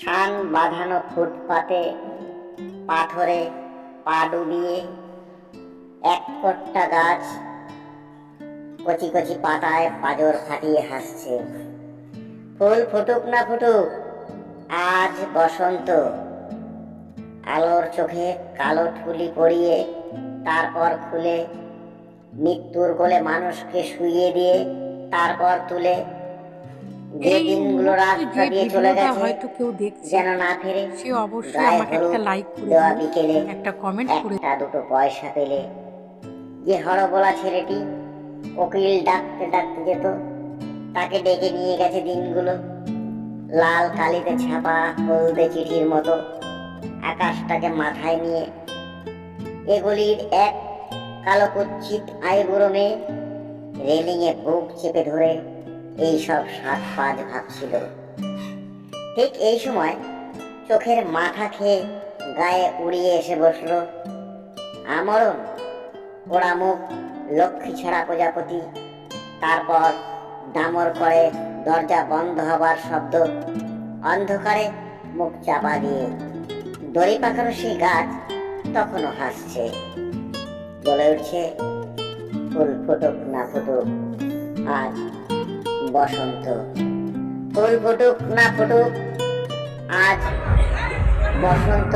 শান বাঁধানো ফুটপাতে পাথরে পা ডুবিয়ে এক কট্টা গাছ কচি কচি পাতায় পাঁজর ফাটিয়ে হাসছে। ফুল ফুটুক না ফুটুক, আজ বসন্ত। আলোর চোখে কালো ঠুলি পরিয়ে তারপর খুলে, মৃত্যুর কোলে মানুষকে শুইয়ে দিয়ে তারপর তুলে, যে দিনগুলো রাস্তা দিয়ে চলে গেছে হয়তো কেউ দেখছে, যেন না ফিরে, সে অবশ্যই গায়ে আমাকে হলুদ একটা লাইক করে দেওয়া দিও, বিকেলে একটা কমেন্ট করে একটা দুটো পয়সা পেলে, যে হরবোলা ছেলেটি কোকিল ডাকতে ডাকতে যেত, তাকে ডেকে নিয়ে গেছে দিনগুলো। লাল কালিতে ছাপা হলদে চিঠির মতো আকাশটাকে মাথায় নিয়ে এগুলির এক কালো কুচ্ছিত আইবুড়ো মেয়ে রেলিংয়ে বুক চেপে ধরে এই সব সাত পাঁচ ভাবছিল। ঠিক এই সময় চোখের মাথা খেয়ে গায়ে উড়িয়ে এসে বসলো আমরণ পোড়া মুখ লক্ষ্মী ছাড়া প্রজাপতি। তারপর ডামর করে দরজা বন্ধ হবার শব্দ, অন্ধকারে মুখ চাপা দিয়ে দড়ি পাকানো সেই গাছ তখনও হাসছে, বলে উঠছে, ফুল ফুটুক না ফুটুক, আজ বসন্ত। ফুল ফুটুক না ফুটুক, আজ বসন্ত।